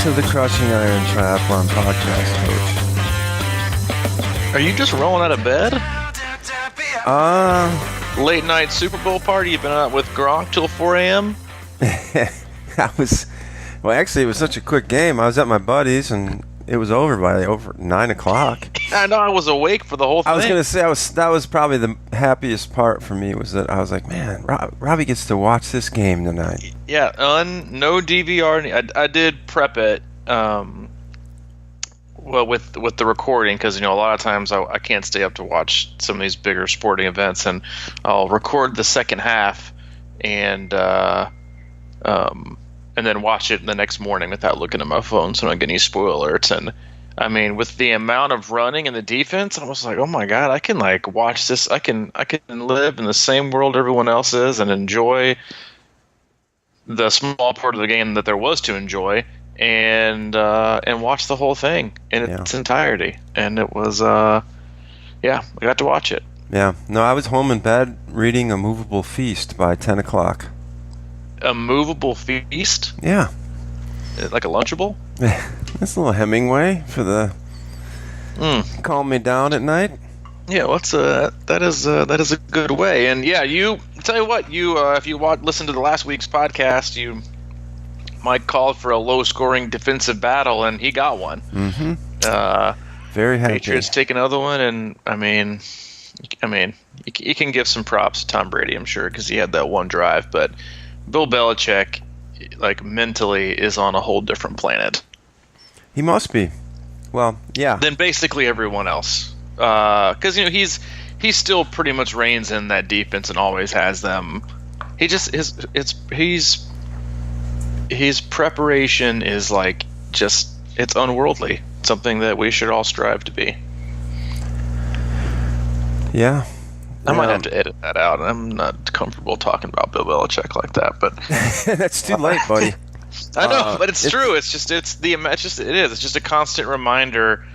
to the Crushing Iron Triathlon podcast, Coach. Are you just rolling out of bed? Late night Super Bowl party? You've been out with Gronk till 4 a.m.? Actually, it was such a quick game. I was at my buddy's, and it was over by 9 o'clock. I know, I was awake for the whole thing. I was going to say, that was probably the happiest part for me, was that I was like, man, Robbie gets to watch this game tonight. Yeah, no DVR. I did prep it, with the recording, because, a lot of times I can't stay up to watch some of these bigger sporting events, and I'll record the second half and then watch it the next morning without looking at my phone, so I don't get any spoiler alerts. And I mean, with the amount of running and the defense, I was like, oh my god, I can watch this. I can live in the same world everyone else is and enjoy the small part of the game that there was to enjoy, and watch the whole thing in its entirety. And it was, I got to watch it. Yeah. No, I was home in bed reading A Movable Feast by 10 o'clock. A movable feast? Yeah. Like a Lunchable? That's a little Hemingway for the calm me down at night. Yeah, that is a good way. And yeah, tell you what, if you listen to the last week's podcast, Mike called for a low-scoring defensive battle, and he got one. Mm-hmm. Very happy. Patriots take another one, and I mean, you can give some props to Tom Brady, I'm sure, because he had that one drive, but Bill Belichick, mentally, is on a whole different planet. He must be. Well, yeah. Than basically everyone else. Because, he's still pretty much reins in that defense and always has them. His preparation is it's unworldly. Something that we should all strive to be. Yeah. I might have to edit that out. I'm not comfortable talking about Bill Belichick like that, but that's too late, buddy. I know, but it's true. It's just a constant reminder.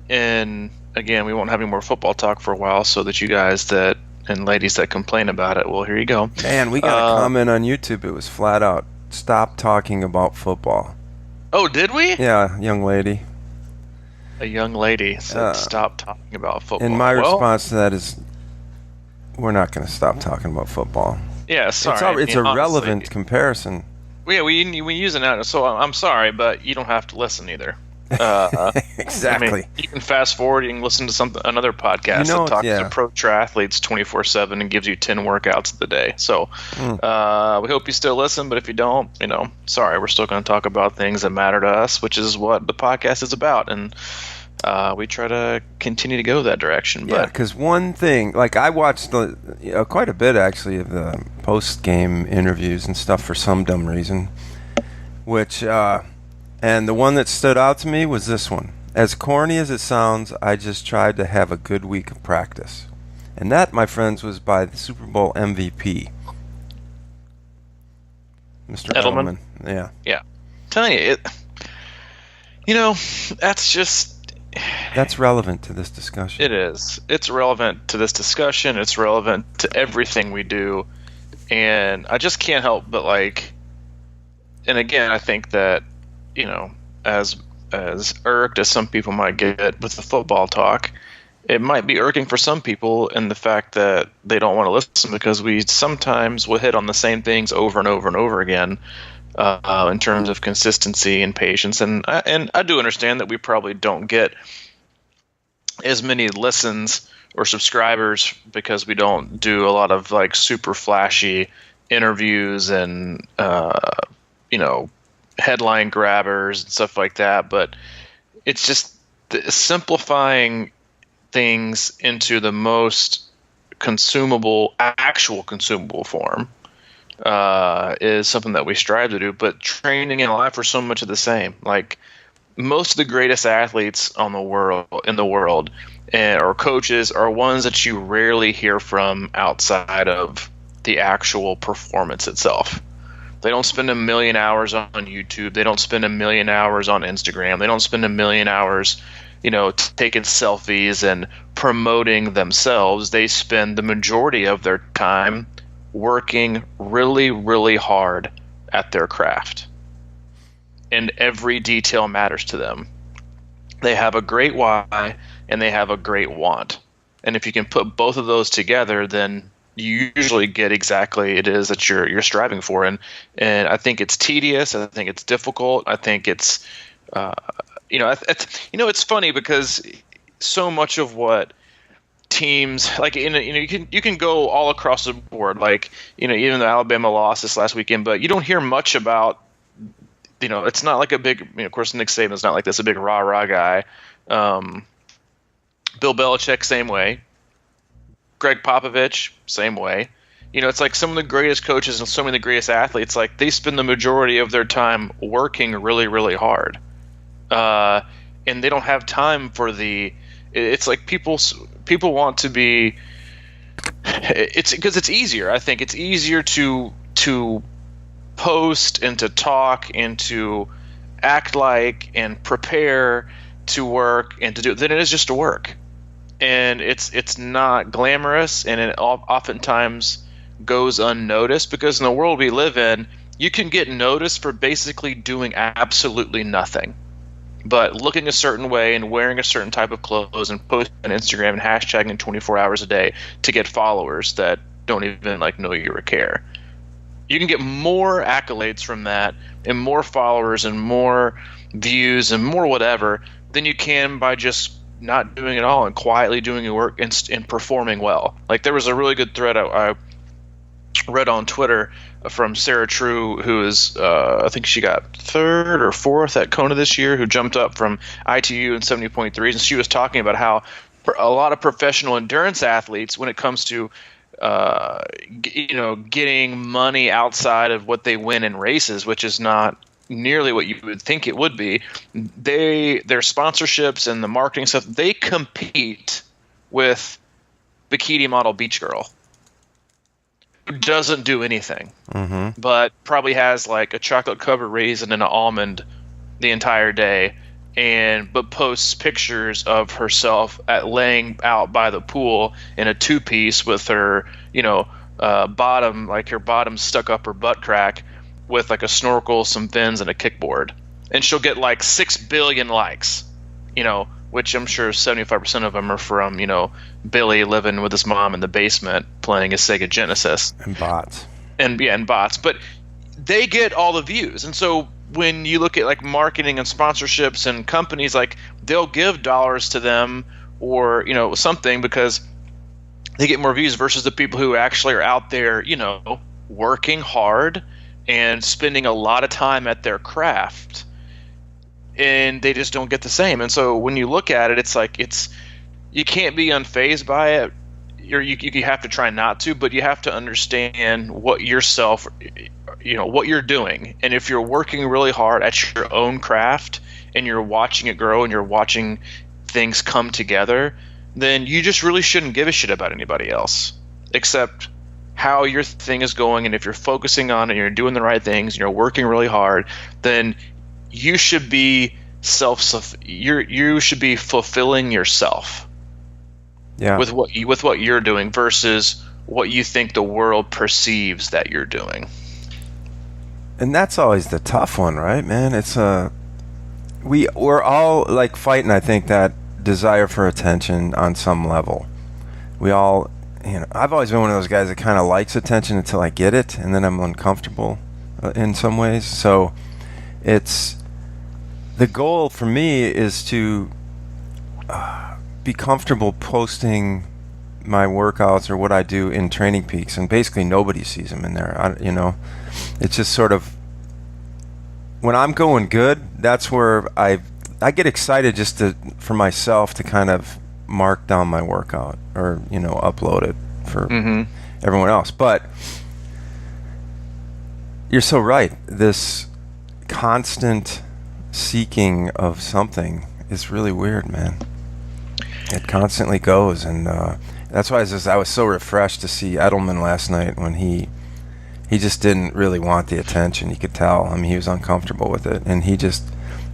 And again, we won't have any more football talk for a while, so that you guys and ladies that complain about it, well, here you go. Man, we got a comment on YouTube. It was flat out, stop talking about football. Oh, did we? Yeah, young lady. A young lady said, stop talking about football. And my response to that is, we're not going to stop talking about football. Yeah, sorry. It's a relevant comparison. Yeah, we use it now, so I'm sorry, but you don't have to listen either. Exactly. You can fast forward. You can listen to another podcast that talks to pro triathletes 24/7 and gives you 10 workouts of the day. So we hope you still listen, but if you don't, sorry, we're still going to talk about things that matter to us, which is what the podcast is about, and we try to continue to go that direction. Yeah, because one thing, I watched quite a bit actually of the post-game interviews and stuff for some dumb reason, which and the one that stood out to me was this one. As corny as it sounds, I just tried to have a good week of practice. And that, my friends, was by the Super Bowl MVP, Mr. Edelman. Yeah. Yeah. I'm telling you, that's relevant to this discussion. It is. It's relevant to this discussion. It's relevant to everything we do. And I just can't help but and again, I think that, as irked as some people might get with the football talk, it might be irking for some people in the fact that they don't want to listen, because we sometimes will hit on the same things over and over and over again in terms of consistency and patience. And I do understand that we probably don't get as many listens or subscribers because we don't do a lot of super flashy interviews and headline grabbers and stuff like that, but it's just simplifying things into the most actual consumable form is something that we strive to do. But training and life are so much of the same. Most of the greatest athletes in the world or coaches are ones that you rarely hear from outside of the actual performance itself. They don't spend a million hours on YouTube. They don't spend a million hours on Instagram. They don't spend a million hours, taking selfies and promoting themselves. They spend the majority of their time working really, really hard at their craft. and every detail matters to them. They have a great why and they have a great want. And if you can put both of those together, then you usually get exactly it is that you're striving for. And I think it's tedious. I think it's difficult. I think it's it's funny because so much of what teams like you can go all across the board, like even the Alabama lost this last weekend, but you don't hear much about it's not like a big of course Nick Saban's not like this, a big rah guy. Bill Belichick, same way. Greg Popovich, same way. It's like some of the greatest coaches and some of the greatest athletes, like they spend the majority of their time working really, really hard. And they don't have time for it's like people want to be, it's because it's easier. I think it's easier to post and to talk and to act like and prepare to work and to do than it is just to work. And it's not glamorous, and it oftentimes goes unnoticed because in the world we live in, you can get noticed for basically doing absolutely nothing but looking a certain way and wearing a certain type of clothes and posting on Instagram and hashtagging 24 hours a day to get followers that don't even know you or care. You can get more accolades from that and more followers and more views and more whatever than you can by just not doing it all and quietly doing your work and performing well. Like there was a really good thread I read on Twitter from Sarah True, who is I think she got 3rd or 4th at Kona this year, who jumped up from ITU in 70.3s, and she was talking about how a lot of professional endurance athletes, when it comes to getting money outside of what they win in races, which is not nearly what you would think it would be, their sponsorships and the marketing stuff, they compete with bikini model beach girl who doesn't do anything, but probably has like a chocolate covered raisin and an almond the entire day, but posts pictures of herself laying out by the pool in a 2-piece with her bottom, like her bottom stuck up her butt crack, with like a snorkel, some fins, and a kickboard, and she'll get like 6 billion likes, which I'm sure 75% of them are from Billy living with his mom in the basement playing a Sega Genesis and bots, and bots, but they get all the views. And so when you look at like marketing and sponsorships and companies, like they'll give dollars to them or something because they get more views versus the people who actually are out there working hard and spending a lot of time at their craft, and they just don't get the same. And so when you look at it, it's like you can't be unfazed by it. You have to try not to, but you have to understand what what you're doing. And if you're working really hard at your own craft and you're watching it grow and you're watching things come together, then you just really shouldn't give a shit about anybody else except how your thing is going. And if you're focusing on it and you're doing the right things and you're working really hard, then you should be you should be fulfilling yourself with what you're doing versus what you think the world perceives that you're doing. And that's always the tough one, right, man? It's we're all like fighting, I think, that desire for attention on some level. We all, I've always been one of those guys that kind of likes attention until I get it, and then I'm uncomfortable in some ways. So it's the goal for me is to be comfortable posting my workouts or what I do in Training Peaks, and basically nobody sees them in there. It's just sort of when I'm going good, that's where I get excited just for myself to kind of mark down my workout or upload it for everyone else. But you're so right. This constant seeking of something is really weird, man. It constantly goes, and that's why I was so refreshed to see Edelman last night when he just didn't really want the attention. You could tell. I mean, he was uncomfortable with it, and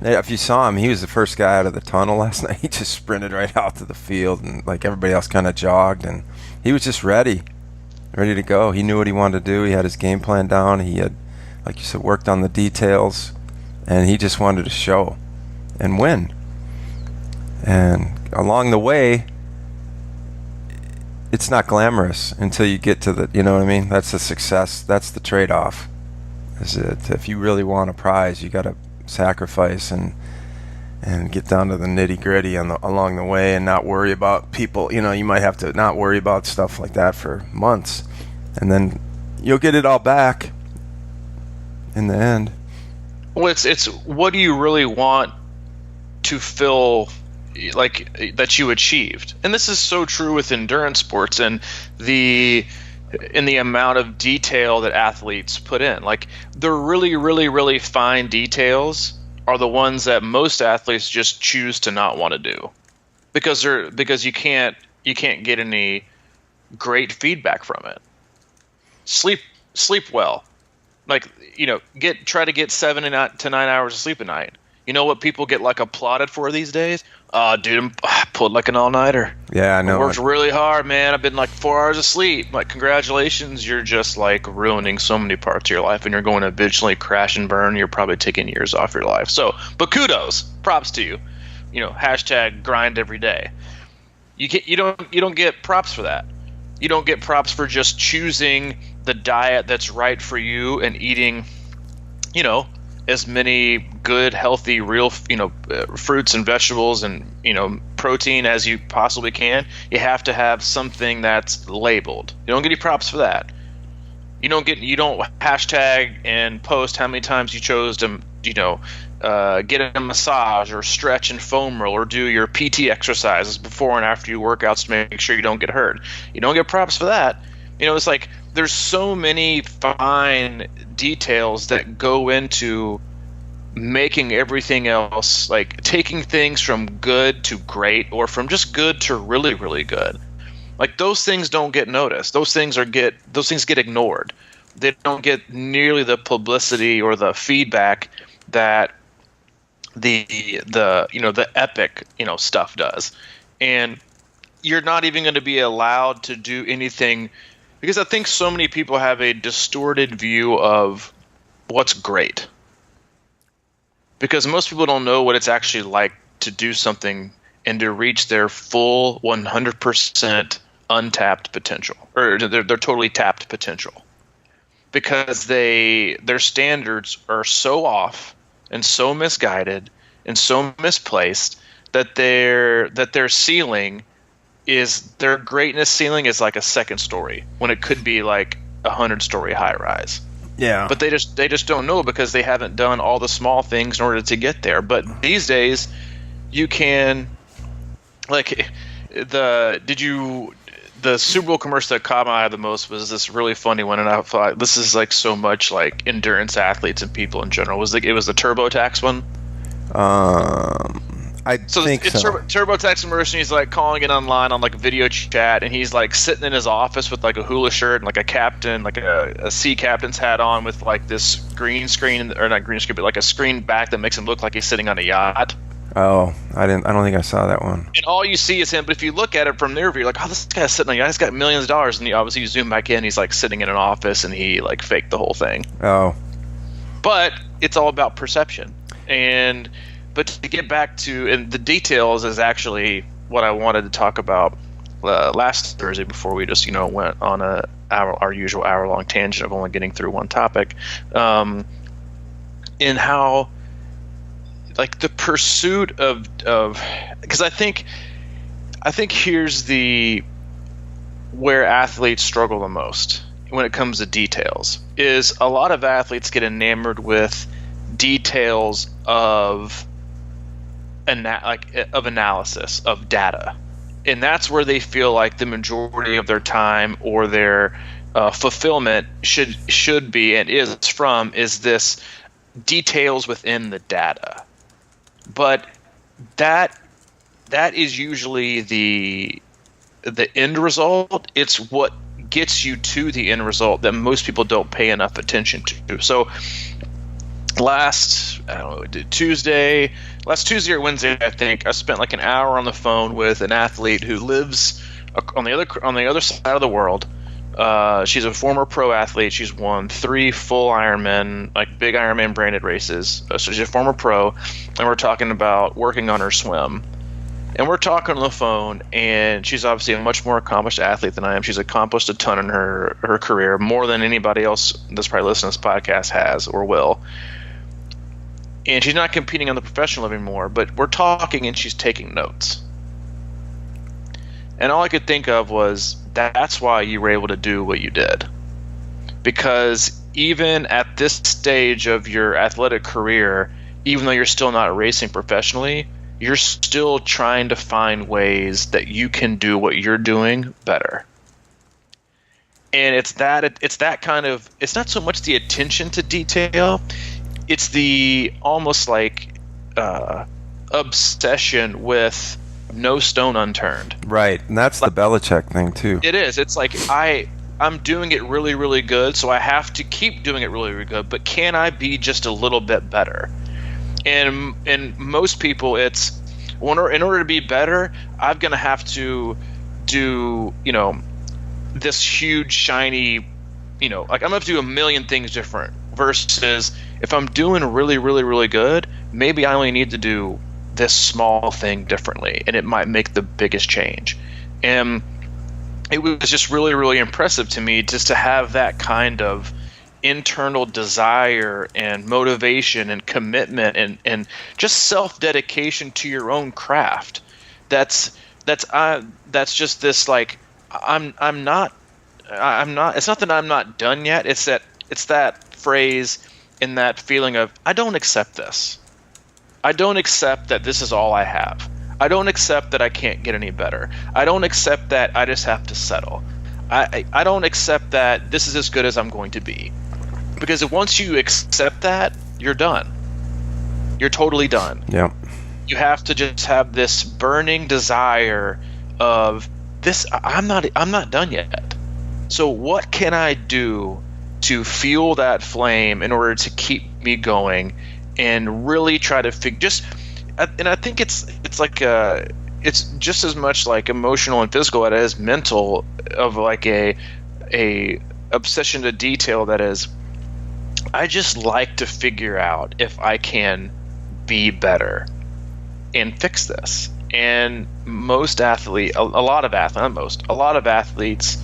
if you saw him, he was the first guy out of the tunnel last night. He just sprinted right out to the field, and like everybody else kind of jogged, and he was just ready to go. He knew what he wanted to do. He had his game plan down. He had, like you said, worked on the details, and he just wanted to show and win. And along the way, it's not glamorous until you get to the, you know what I mean? That's the success. That's the trade-off. Is it, if you really want a prize, you got to sacrifice and get down to the nitty-gritty along the way, and not worry about people. You know, you might have to not worry about stuff like that for months, and then you'll get it all back in the end. Well, it's what do you really want to feel like that you achieved? And this is so true with endurance sports and the amount of detail that athletes put in. Like, the really, really, really fine details are the ones that most athletes just choose to not want to do, because you can't get any great feedback from it. Sleep well. Like, you know, try to get 7 to 9 hours of sleep a night. You know what people get like applauded for these days? Dude, I pulled like an all-nighter. Yeah, I know. I worked really hard, man. I've been like 4 hours of sleep. Like, congratulations, you're just like ruining so many parts of your life, and you're going to eventually crash and burn. You're probably taking years off your life. So, but kudos, props to you. You know, # grind every day. You don't get props for that. You don't get props for just choosing the diet that's right for you and eating, you know, as many good, healthy, real, you know, fruits and vegetables and, you know, protein as you possibly can. You have to have something that's labeled. You don't get any props for that. You don't hashtag and post how many times you chose to, you know, get a massage or stretch and foam roll or do your PT exercises before and after your workouts to make sure you don't get hurt. You don't get props for that. You know, it's like there's so many fine details that go into making everything else, like taking things from good to great or from just good to really, really good. Like, those things don't get noticed. Those things get ignored. They don't get nearly the publicity or the feedback that the you know, the epic, you know, stuff does. And you're not even going to be allowed to do anything, because I think so many people have a distorted view of what's great, because most people don't know what it's actually like to do something and to reach their full 100% untapped potential, or their totally tapped potential, because their standards are so off and so misguided and so misplaced that their ceiling is, their greatness ceiling is like a second story when it could be like 100-story high rise. Yeah. But they just don't know, because they haven't done all the small things in order to get there. But these days, you can, like, the Super Bowl commercial that caught my eye the most was this really funny one, and I thought this is like so much like endurance athletes and people in general. It was the TurboTax one. I think it's so. TurboTax immersion. He's like calling it online on like a video chat, and he's like sitting in his office with like a hula shirt and like a captain, like a sea captain's hat on, with like this green screen, or not green screen, but like a screen back that makes him look like he's sitting on a yacht. Oh, I don't think I saw that one. And all you see is him. But if you look at it from near view, you're like, oh, this guy's sitting on a yacht. He's got millions of dollars, and you zoom back in. He's like sitting in an office, and he like faked the whole thing. Oh. But it's all about perception. But to get back to, and the details is actually what I wanted to talk about last Thursday before we just, you know, went on our usual hour-long tangent of only getting through one topic, in how, like, the pursuit of because I think here's where athletes struggle the most when it comes to details, is a lot of athletes get enamored with details of analysis of data, and that's where they feel like the majority of their time or their fulfillment should be and is from, is this details within the data. But that is usually the end result. It's what gets you to the end result that most people don't pay enough attention to. So last Tuesday or Wednesday, I think, I spent like an hour on the phone with an athlete who lives on the other side of the world, She's a former pro athlete. She's won 3 full Ironman, like big Ironman branded races. So she's a former pro, and we're talking about working on her swim. And we're talking on the phone, and she's obviously a much more accomplished athlete than I am. She's accomplished a ton in her career, more than anybody else that's probably listening to this podcast has or will. And she's not competing on the professional level anymore, but we're talking, and she's taking notes. And all I could think of was, that's why you were able to do what you did. Because even at this stage of your athletic career, even though you're still not racing professionally, you're still trying to find ways that you can do what you're doing better. And it's that kind of, it's not so much the attention to detail, it's the almost like obsession with no stone unturned. Right, and that's the Belichick thing too. It is. It's like I'm doing it really, really good, so I have to keep doing it really, really good. But can I be just a little bit better? And most people, it's in order to be better, I'm gonna have to do this huge shiny, like I'm gonna have to do a million things different. Versus if I'm doing really, really, really good, maybe I only need to do this small thing differently, and it might make the biggest change. And it was just really, really impressive to me just to have that kind of internal desire and motivation and commitment and just self-dedication to your own craft. That's just this, like, I'm not it's not that I'm not done yet, it's that phrase and that feeling of, I don't accept this. I don't accept that this is all I have. I don't accept that I can't get any better. I don't accept that I just have to settle. I don't accept that this is as good as I'm going to be. Because once you accept that, you're done. You're totally done. Yeah. You have to just have this burning desire of this. I'm not done yet. So what can I do to fuel that flame in order to keep me going and really try to and I think it's like it's just as much like emotional and physical as it is mental, of like a obsession to detail that is, I just like to figure out if I can be better and fix this. And most athletes, a lot of athletes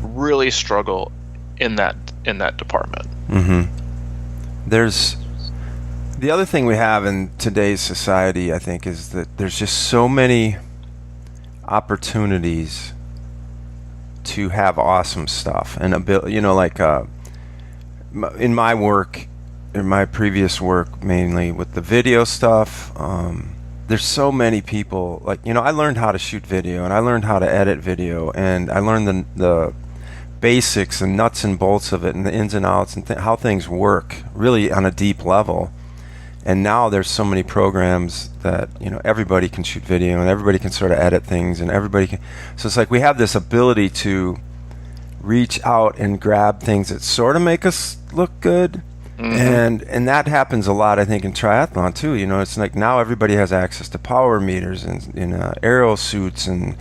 really struggle in that department. Mm-hmm. There's the other thing we have in today's society, I think, is that there's just so many opportunities to have awesome stuff and in my work, in my previous work, mainly with the video stuff, there's so many people, I learned how to shoot video, and I learned how to edit video, and I learned the basics and nuts and bolts of it and the ins and outs and how things work really on a deep level. And now there's so many programs that everybody can shoot video and everybody can sort of edit things, and everybody can, so it's like we have this ability to reach out and grab things that sort of make us look good. Mm-hmm. And that happens a lot, I think, in triathlon too. It's like now everybody has access to power meters and aero suits and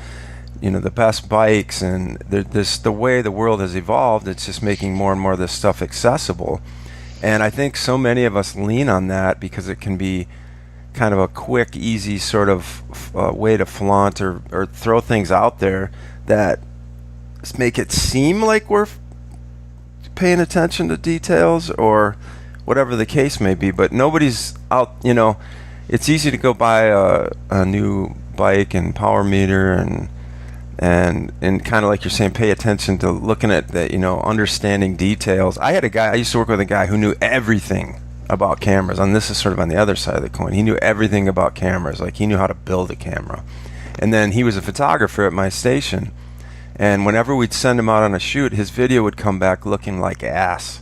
the best bikes, and the way the world has evolved, it's just making more and more of this stuff accessible. And I think so many of us lean on that because it can be kind of a quick, easy sort of way to flaunt or throw things out there that make it seem like we're paying attention to details or whatever the case may be. But nobody's out, it's easy to go buy a new bike and power meter and kind of like you're saying, pay attention to looking at the, understanding details. I used to work with a guy who knew everything about cameras, and this is sort of on the other side of the coin. He knew everything about cameras, like he knew how to build a camera. And then he was a photographer at my station, and whenever we'd send him out on a shoot, his video would come back looking like ass.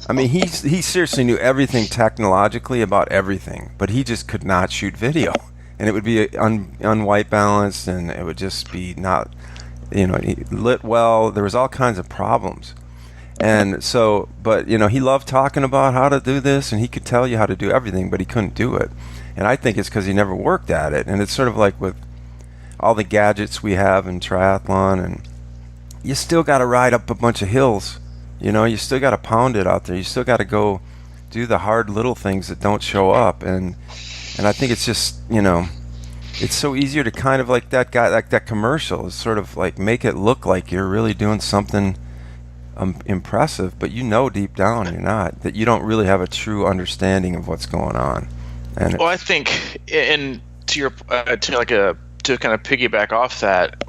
I mean, he seriously knew everything technologically about everything, but he just could not shoot video. And it would be unwhite balanced, and it would just be not, lit well. There was all kinds of problems. And so, but, he loved talking about how to do this, and he could tell you how to do everything, but he couldn't do it. And I think it's because he never worked at it. And it's sort of like with all the gadgets we have in triathlon and you still got to ride up a bunch of hills. You still got to pound it out there. You still got to go do the hard little things that don't show up. And I think it's just, it's so easier to kind of like that guy, like that commercial, is sort of like make it look like you're really doing something impressive, but deep down you're not, that you don't really have a true understanding of what's going on. And I think, and to your to kind of piggyback off that,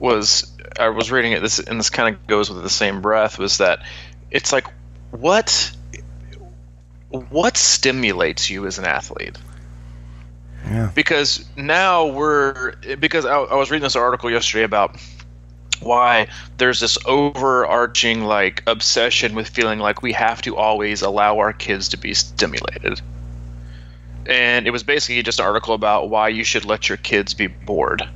I was reading it, and this kind of goes with the same breath, was that it's like, what stimulates you as an athlete? Yeah. Because now I was reading this article yesterday about why there's this overarching like obsession with feeling like we have to always allow our kids to be stimulated. And it was basically just an article about why you should let your kids be bored.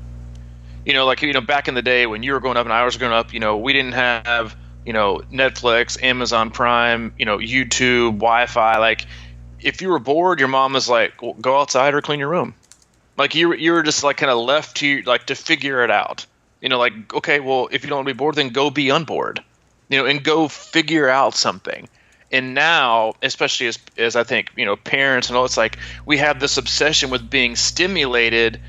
Back in the day when you were growing up and I was growing up, we didn't have, Netflix, Amazon Prime, YouTube, Wi-Fi. Like, if you were bored, your mom was like, well, go outside or clean your room. Like, you were just like kind of left to figure it out. Like, okay, well, if you don't want to be bored, then go be unbored, and go figure out something. And now, especially as I think, parents and all, it's like we have this obsession with being stimulated,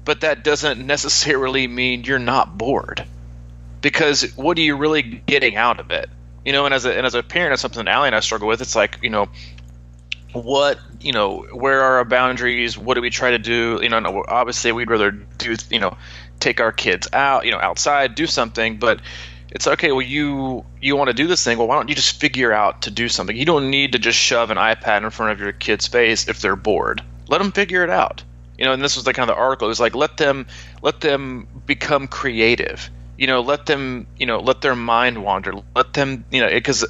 but that doesn't necessarily mean you're not bored, because what are you really getting out of it? And as a parent, it's something that Allie and I struggle with. It's like, where are our boundaries? What do we try to do? Obviously we'd rather do, take our kids out, outside, do something, but it's okay. Well, you want to do this thing. Well, why don't you just figure out to do something? You don't need to just shove an iPad in front of your kid's face if they're bored. Let them figure it out. And this was the kind of the article. It was like, let them become creative. Let them, let their mind wander. Let them, because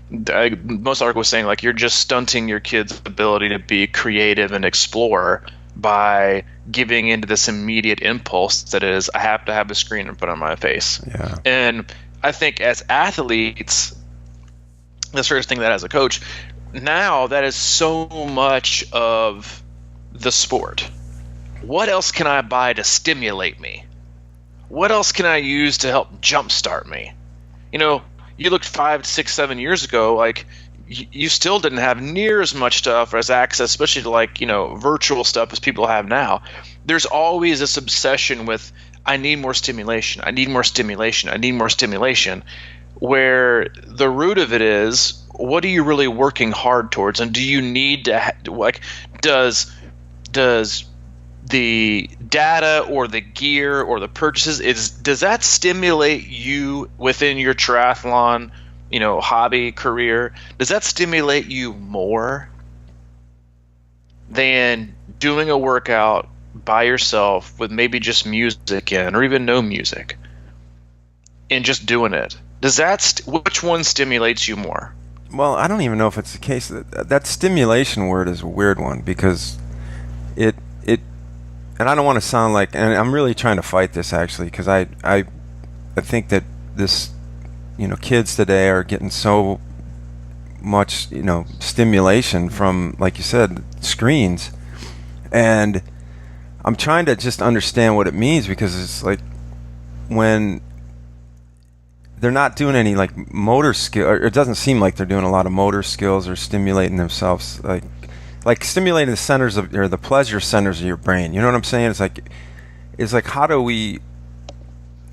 most article was saying like you're just stunting your kids' ability to be creative and explore by giving into this immediate impulse that is, I have to have a screen in front of my face. Yeah. And I think as athletes, the first thing that as a coach, now that is so much of the sport. What else can I buy to stimulate me? What else can I use to help jumpstart me? You looked 5, 6, 7 years ago, like you still didn't have near as much stuff as access, especially to like, virtual stuff as people have now. There's always this obsession with, I need more stimulation. I need more stimulation. I need more stimulation. Where the root of it is, what are you really working hard towards? And do you need to, does the data or the gear or the purchases, does that stimulate you within your triathlon, hobby, career? Does that stimulate you more than doing a workout by yourself with maybe just music in, or even no music, and just doing it? Does that which one stimulates you more? Well, I don't even know if it's the case. That stimulation word is a weird one, because it and I don't want to sound like, and I'm really trying to fight this actually, because I think that this, kids today are getting so much, stimulation from, like you said, screens, and I'm trying to just understand what it means, because it's like when they're not doing any like motor skill, or it doesn't seem like they're doing a lot of motor skills or stimulating themselves, like stimulating the centers of, or the pleasure centers of your brain. You know what I'm saying? It's like how do we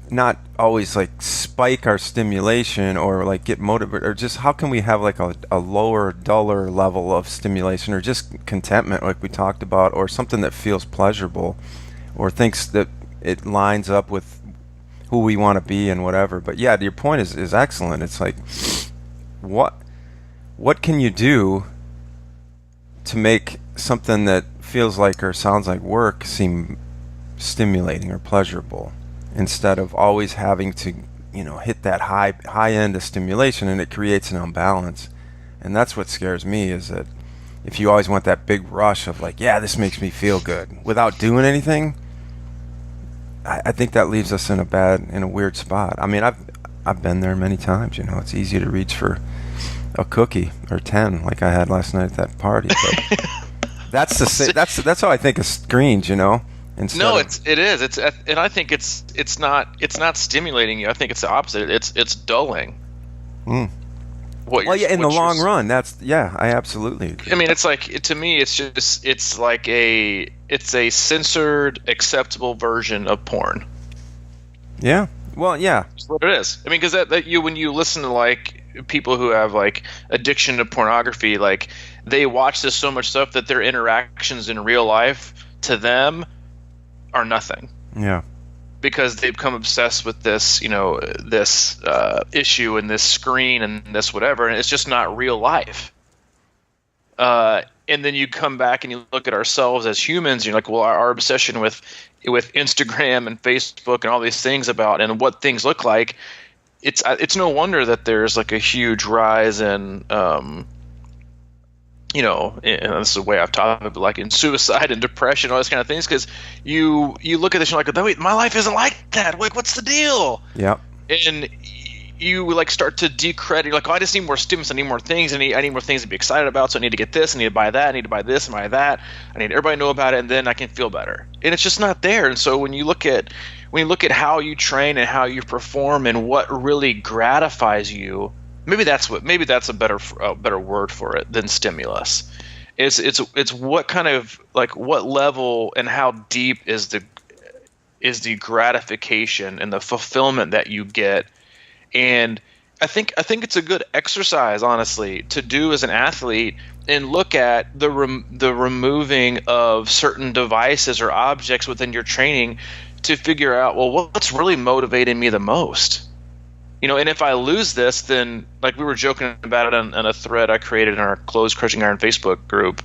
not always like spike our stimulation or like get motivated, or just how can we have like a lower, duller level of stimulation, or just contentment like we talked about, or something that feels pleasurable, or thinks that it lines up with who we want to be and whatever. But yeah, your point is excellent. It's like what can you do to make something that feels like or sounds like work seem stimulating or pleasurable, instead of always having to, hit that high end of stimulation, and it creates an imbalance. And that's what scares me, is that if you always want that big rush of like, yeah, this makes me feel good, without doing anything, I think that leaves us in a weird spot. I mean, I've been there many times. It's easy to reach for a cookie or 10, like I had last night at that party. But that's how I think of screens. Instead No, of, it is. And I think it's not stimulating you. I think it's the opposite. It's dulling. Mm. What Well, you're, yeah, in the what you're long run, I absolutely agree. I mean, it's like, to me, it's like it's a censored, acceptable version of porn. Yeah. Well, yeah. That's what it is. I mean, because when you listen to like people who have like addiction to pornography, like they watch this so much stuff that their interactions in real life to them are nothing. Yeah. Because they've become obsessed with this, this issue and this screen and this whatever, and it's just not real life. And then you come back and you look at ourselves as humans, and you're like, well, our obsession with Instagram and Facebook and all these things about and what things look like, it's no wonder that there's like a huge rise in and this is the way I've taught it, but like in suicide and depression, all those kind of things, because you look at this and you're like, wait, my life isn't like that. Like, what's the deal? Yep. And you like start to decredit. You're like, oh, I just need more stimulus. I need more things. I need more things to be excited about. So I need to get this. I need to buy that. I need to buy this and buy that. I need everybody to know about it, and then I can feel better. And it's just not there. And so when you look at how you train and how you perform and what really gratifies you, maybe that's a better word for it than stimulus. It's what kind of, like, what level and how deep is the gratification and the fulfillment that you get. And I think it's a good exercise, honestly, to do as an athlete and look at the removing of certain devices or objects within your training to figure out, well, what's really motivating me the most. And if I lose this, then, like we were joking about it on a thread I created in our closed Crushing Iron Facebook group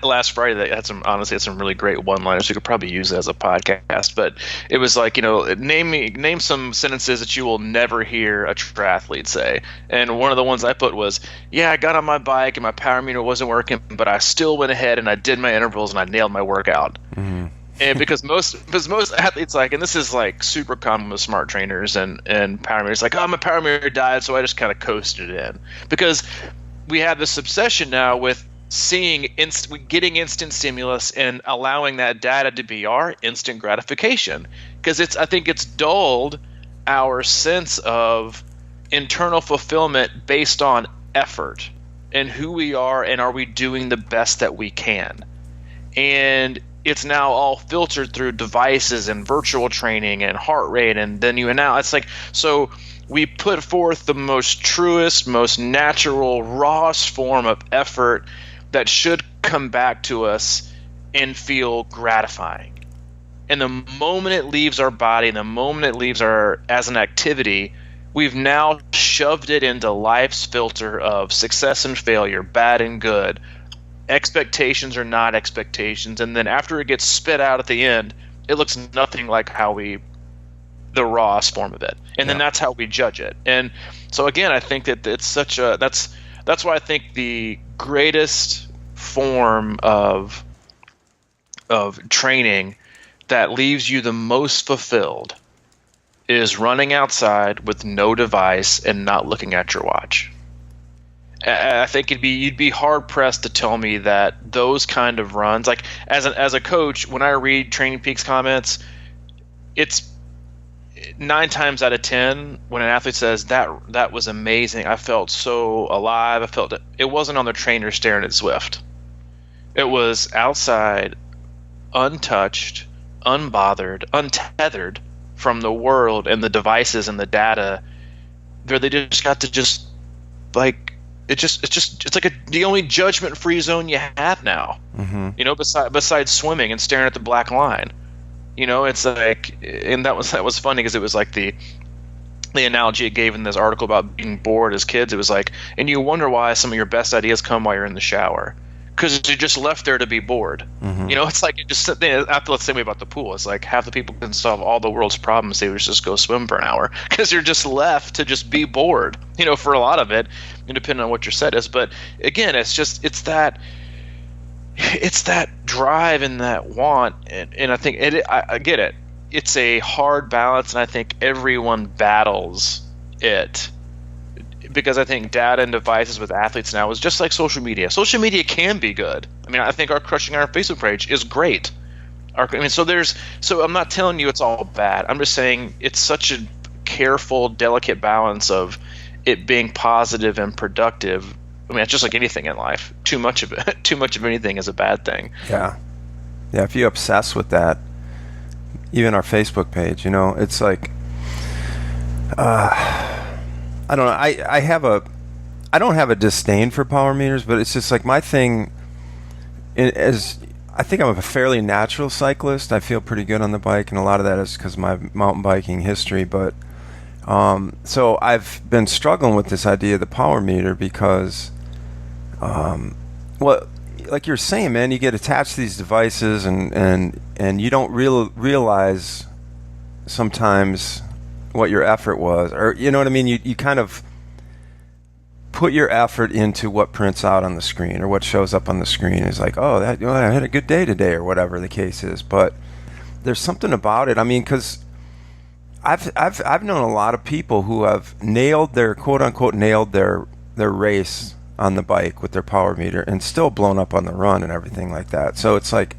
last Friday, that had some really great one-liners. You could probably use it as a podcast, but it was like, name some sentences that you will never hear a triathlete say. And one of the ones I put was, I got on my bike and my power meter wasn't working, but I still went ahead and I did my intervals and I nailed my workout. Mm-hmm. And because most athletes, like, and this is like super common with smart trainers and power meters, like, oh, my power meter died, so I just kind of coasted in. Because we have this obsession now with getting instant stimulus and allowing that data to be our instant gratification. Because I think it's dulled our sense of internal fulfillment based on effort and who we are and are we doing the best that we can. And it's now all filtered through devices and virtual training and heart rate, and then it's like, so we put forth the most truest, most natural, rawest form of effort that should come back to us and feel gratifying. And the moment it leaves our body, and the moment it leaves as an activity, we've now shoved it into life's filter of success and failure, bad and good, expectations or not expectations, and then after it gets spit out at the end, it looks nothing like the rawest form of it, and then that's how we judge it. And so again, I think that it's that's why I think the greatest form of training that leaves you the most fulfilled is running outside with no device and not looking at your watch. I think you'd be hard pressed to tell me that those kind of runs, like as a coach, when I read Training Peaks comments, it's 9 times out of 10 when an athlete says that was amazing, I felt so alive, I felt it wasn't on the trainer staring at Zwift. It was outside, untouched, unbothered, untethered from the world and the devices and the data, where they just got to just like. It's like the only judgment-free zone you have now. Mm-hmm. Besides swimming and staring at the black line. It's like, and that was funny because it was like the analogy it gave in this article about being bored as kids. It was like, and you wonder why some of your best ideas come while you're in the shower. Because you're just left there to be bored. Mm-hmm. It's like, you just sit there. I feel the same way about the pool. It's like half the people can solve all the world's problems. They would just go swim for an hour because you're just left to just be bored. For a lot of it, depending on what your set is. But again, it's that drive and that want, and I think I get it. It's a hard balance, and I think everyone battles it because I think data and devices with athletes now is just like social media. Social media can be good. I mean, I think our Crushing Iron Facebook page is great. So I'm not telling you it's all bad. I'm just saying it's such a careful, delicate balance of it being positive and productive. I mean, it's just like anything in life. Too much of anything is a bad thing. Yeah. Yeah, if you obsess with that, even our Facebook page, it's like, I don't know. I don't have a disdain for power meters, but it's just like my thing is, I think I'm a fairly natural cyclist. I feel pretty good on the bike, and a lot of that is because of my mountain biking history. But so I've been struggling with this idea of the power meter because, well, like you're saying, man, you get attached to these devices, and you don't realize sometimes what your effort was, or you know what I mean. You kind of put your effort into what prints out on the screen or what shows up on the screen. Is like, oh, I had a good day today, or whatever the case is. But there's something about it. I mean, because I've known a lot of people who have nailed their quote unquote race on the bike with their power meter and still blown up on the run and everything like that. So it's like,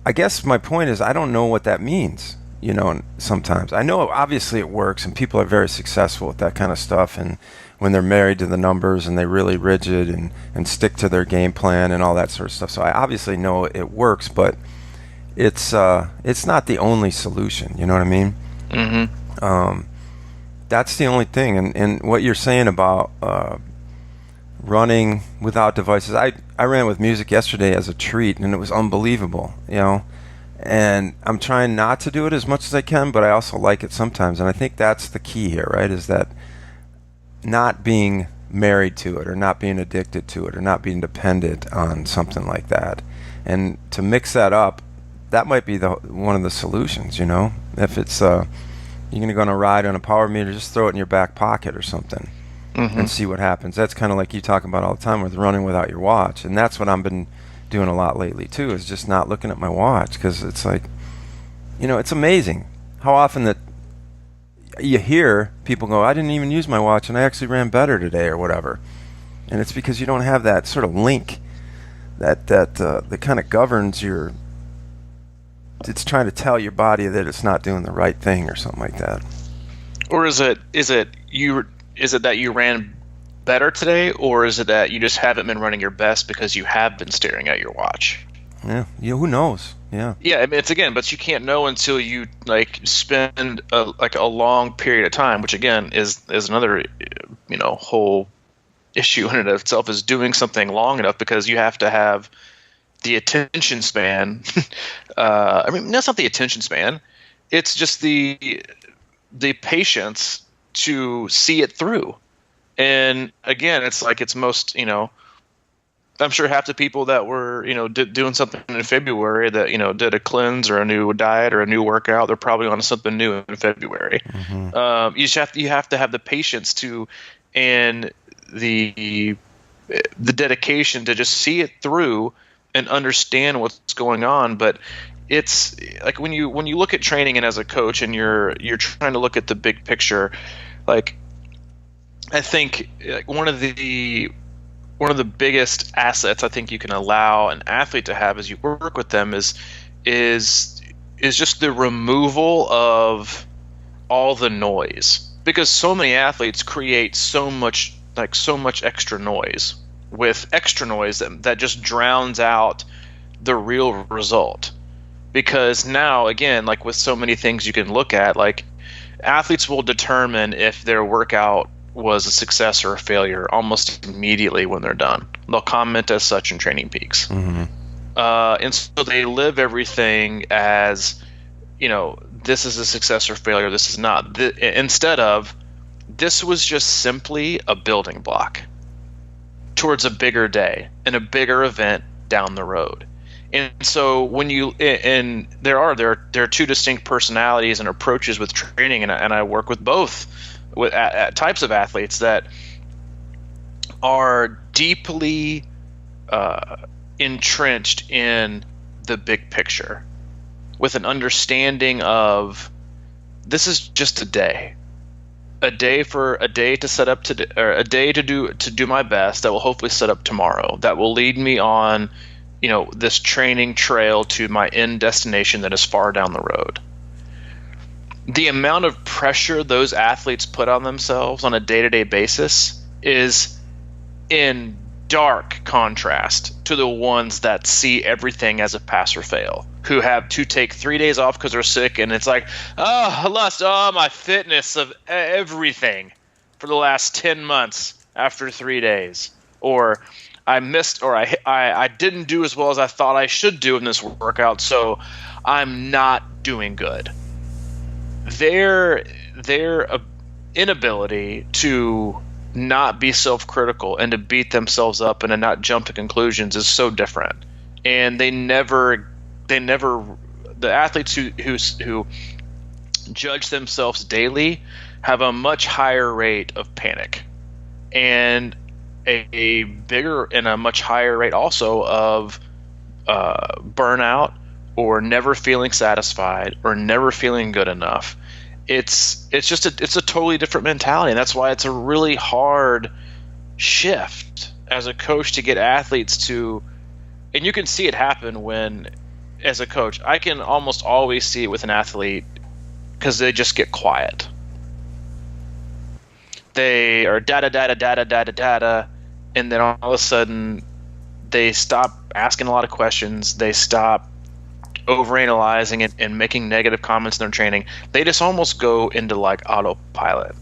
I guess my point is I don't know what that means, and sometimes I know obviously it works and people are very successful with that kind of stuff, and when they're married to the numbers and they're really rigid and stick to their game plan and all that sort of stuff. So I obviously know it works, but it's not the only solution, you know what I mean? Mm-hmm. That's the only thing. And what you're saying about running without devices. I ran with music yesterday as a treat, and it was unbelievable, and I'm trying not to do it as much as I can, but I also like it sometimes. And I think that's the key here, right? Is that not being married to it, or not being addicted to it, or not being dependent on something like that. And to mix that up, that might be one of the solutions, If it's you're going to go on a ride on a power meter, just throw it in your back pocket or something. Mm-hmm. And see what happens. That's kind of like you talk about all the time with running without your watch, and that's what I've been doing a lot lately too, is just not looking at my watch, because it's like, it's amazing how often that you hear people go, I didn't even use my watch and I actually ran better today, or whatever. And it's because you don't have that sort of link that kind of governs your, it's trying to tell your body that it's not doing the right thing or something like that. Or is it that you ran better today, or is it that you just haven't been running your best because you have been staring at your watch? Yeah, who knows? Yeah. Yeah, I mean, but you can't know until you spend a long period of time, which again is another whole issue in and of itself, is doing something long enough, because you have to have the attention span. I mean, that's not the attention span. It's just the patience to see it through. And again, it's like, it's most, I'm sure half the people that were, doing something in February that, did a cleanse or a new diet or a new workout, they're probably on something new in February. Mm-hmm. You have to have the patience to, and the dedication to just see it through and understand what's going on. But it's like when you look at training, and as a coach, and you're trying to look at the big picture, like, I think one of the biggest assets I think you can allow an athlete to have as you work with them is just the removal of all the noise, because so many athletes create so much extra noise that just drowns out the real result. Because now, again, like with so many things you can look at, like, athletes will determine if their workout was a success or a failure almost immediately when they're done. They'll comment as such in Training Peaks. Mm-hmm. And so they live everything as, this is a success or failure, this is not. Instead of, this was just simply a building block towards a bigger day and a bigger event down the road. And so when there are two distinct personalities and approaches with training, and I work with both with types of athletes that are deeply entrenched in the big picture, with an understanding of, this is just a day. a day to set up or a day to do my best that will hopefully set up tomorrow, that will lead me on, this training trail to my end destination that is far down the road. The amount of pressure those athletes put on themselves on a day-to-day basis is in dark contrast to the ones that see everything as a pass or fail, who have to take 3 days off because they're sick, and it's like, I lost all my fitness of everything for the last 10 months after 3 days, or I missed, or I didn't do as well as I thought I should do in this workout, so I'm not doing good. Their inability to not be self-critical and to beat themselves up and to not jump to conclusions is so different. And the athletes who judge themselves daily have a much higher rate of panic, and a bigger and a much higher rate also of burnout, or never feeling satisfied, or never feeling good enough. It's a totally different mentality, and that's why it's a really hard shift as a coach to get athletes to, and you can see it happen when, as a coach, I can almost always see it with an athlete because they just get quiet. They are data, and then all of a sudden they stop asking a lot of questions. They stop overanalyzing and making negative comments in their training. They just almost go into like autopilot,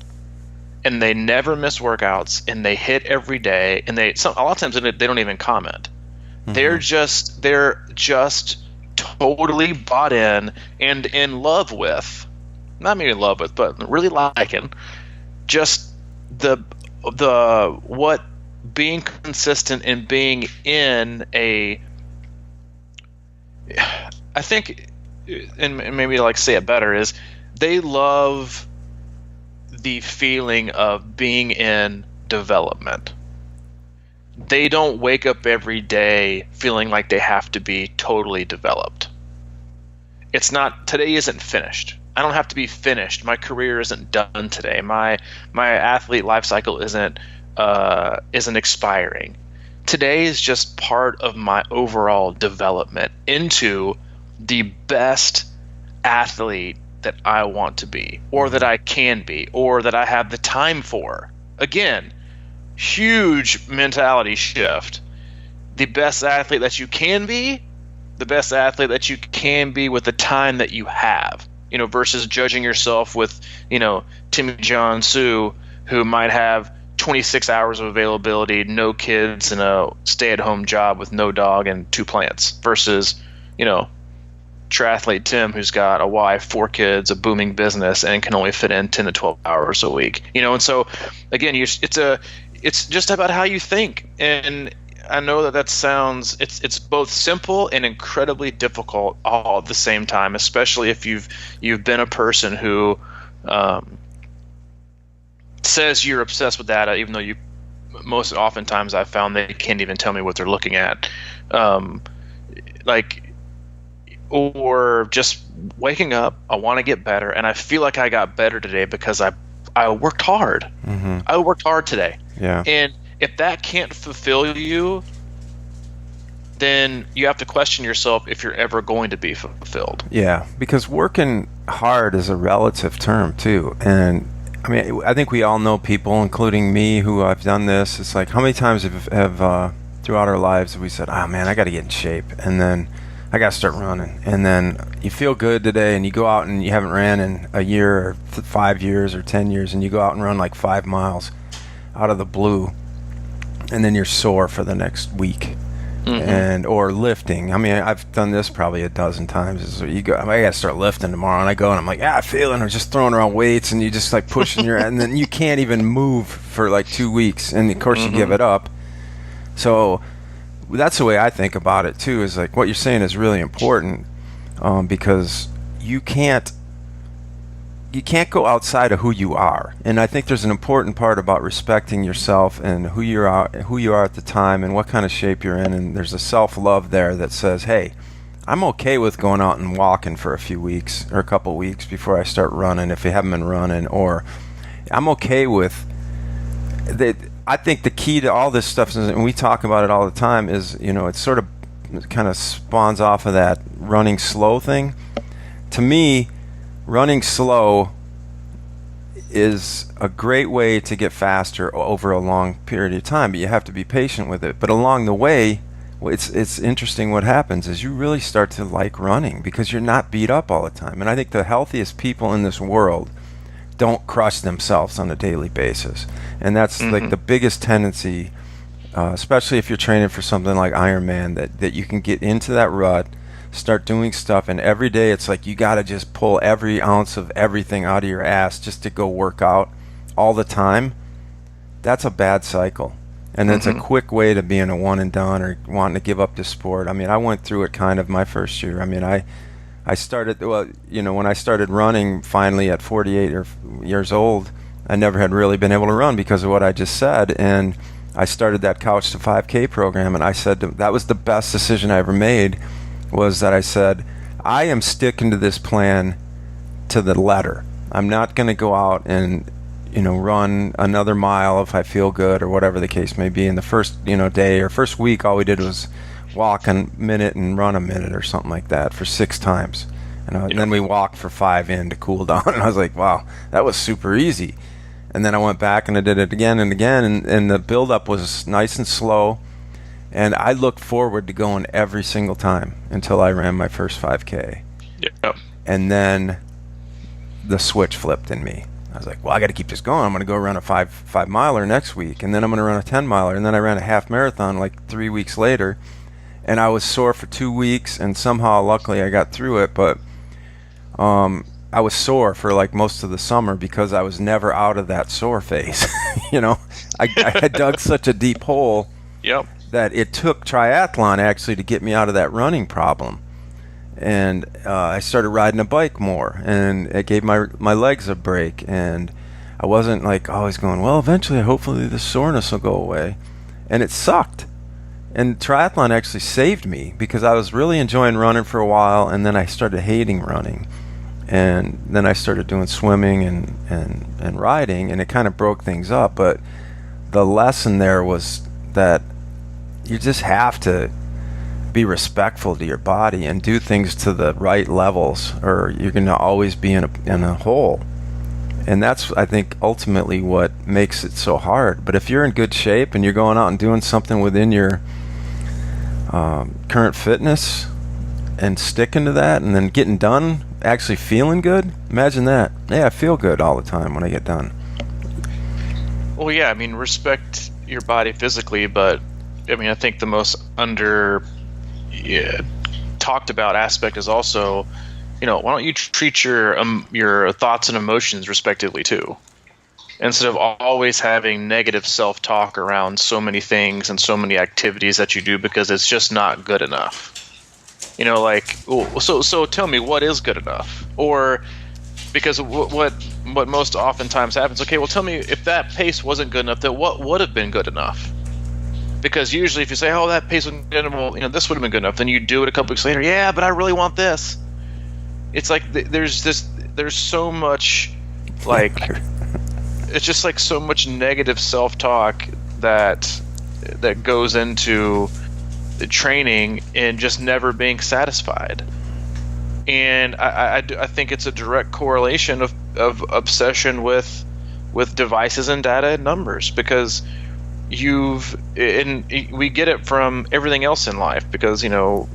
and they never miss workouts, and they hit every day, and a lot of times they don't even comment. Mm-hmm. They're just totally bought in and in love with, not maybe in love with, but really liking just the what being consistent and being in a, I think, and maybe like say it better, is they love the feeling of being in development. They don't wake up every day feeling like they have to be totally developed. It's not, today isn't finished. I don't have to be finished. My career isn't done today. My athlete life cycle isn't expiring. Today is just part of my overall development into the best athlete that I want to be, or that I can be, or that I have the time for. Again, huge mentality shift. The best athlete that you can be, the best athlete that you can be with the time that you have, versus judging yourself with, Timmy John Sue, who might have 26 hours of availability, no kids, and a stay-at-home job with no dog and 2 plants, versus, triathlete Tim, who's got a wife, 4 kids, a booming business, and can only fit in 10 to 12 hours a week. And so, again, it's just about how you think. And I know that sounds, it's both simple and incredibly difficult all at the same time, especially if you've been a person who says you're obsessed with data, even though you most oftentimes I've found they can't even tell me what they're looking at. Or just waking up, I want to get better, and I feel like I got better today because I worked hard. Mm-hmm. I worked hard today. Yeah. And if that can't fulfill you, then you have to question yourself if you're ever going to be fulfilled. Yeah, because working hard is a relative term too. And I mean, I think we all know people, including me, who have done this. It's like, how many times have throughout our lives have we said, oh man, I got to get in shape, and then I got to start running. And then you feel good today, and you go out and you haven't ran in a year or 5 years or 10 years, and you go out and run like 5 miles out of the blue, and then you're sore for the next week. Mm-hmm. Or lifting. I mean, I've done this probably a dozen times. So I got to start lifting tomorrow, and I go and I'm like, I feel it. I'm just throwing around weights, and you just like pushing your, and then you can't even move for like 2 weeks, and of course you give it up. So that's the way I think about it too. Is like what you're saying is really important, because you can't go outside of who you are. And I think there's an important part about respecting yourself and who you are at the time and what kind of shape you're in. And there's a self-love there that says, hey, I'm okay with going out and walking for a few weeks or a couple weeks before I start running if you haven't been running, or I'm okay with that. I think the key to all this stuff, and we talk about it all the time, is, you know, it sort of kind of spawns off of that running slow thing. To me, running slow is a great way to get faster over a long period of time, but you have to be patient with it. But along the way, it's interesting what happens is you really start to like running because you're not beat up all the time. And I think the healthiest people in this world don't crush themselves on a daily basis. And that's like the biggest tendency, especially if you're training for something like Ironman, that you can get into that rut, start doing stuff, and every day it's like you got to just pull every ounce of everything out of your ass just to go work out all the time. That's a bad cycle. And it's a quick way to being a one and done or wanting to give up the sport. I mean, I went through it kind of my first year. I mean, I started, well, you know, when I started running finally at 48 years old, I never had really been able to run because of what I just said. And I started that Couch to 5K program, and I said that was the best decision I ever made, was that I said, I am sticking to this plan to the letter. I'm not going to go out and, you know, run another mile if I feel good or whatever the case may be. In the first, you know, day or first week, all we did was walk a minute and run a minute or something like that for 6 times. And then we walked for 5 in to cool down. And I was like, wow, that was super easy. And then I went back and I did it again and again. And the build-up was nice and slow. And I looked forward to going every single time until I ran my first 5K. Yep. And then the switch flipped in me. I was like, well, I got to keep this going. I'm going to go run a 5 miler next week, and then I'm going to run a 10 miler, and then I ran a half marathon like 3 weeks later, and I was sore for 2 weeks, and somehow, luckily, I got through it. But I was sore for like most of the summer because I was never out of that sore phase. You know, I had dug such a deep hole. Yep. That it took triathlon actually to get me out of that running problem. And I started riding a bike more, and it gave my legs a break, and I wasn't like always going, well, eventually hopefully the soreness will go away. And it sucked. And triathlon actually saved me because I was really enjoying running for a while, and then I started hating running. And then I started doing swimming and riding, and it kind of broke things up. But the lesson there was that you just have to be respectful to your body and do things to the right levels, or you're going to always be in a hole. And that's, I think, ultimately what makes it so hard. But if you're in good shape and you're going out and doing something within your current fitness and sticking to that and then getting done, actually feeling good, imagine that. Yeah, I feel good all the time when I get done. Well, yeah, I mean, respect your body physically, but I mean, I think the most talked about aspect is also, you know, why don't you treat your thoughts and emotions respectively too, instead of always having negative self-talk around so many things and so many activities that you do because it's just not good enough. You know, like, so tell me, what is good enough? Or because what most oftentimes happens, okay, well, tell me, if that pace wasn't good enough, then what would have been good enough? Because usually if you say, oh, that pace wasn't good enough, well, you know, this would have been good enough, then you do it a couple weeks later, yeah, but I really want this. It's like there's so much, like, it's just like so much negative self-talk that goes into the training and just never being satisfied. And I think it's a direct correlation of obsession with devices and data and numbers, because we get it from everything else in life, because you know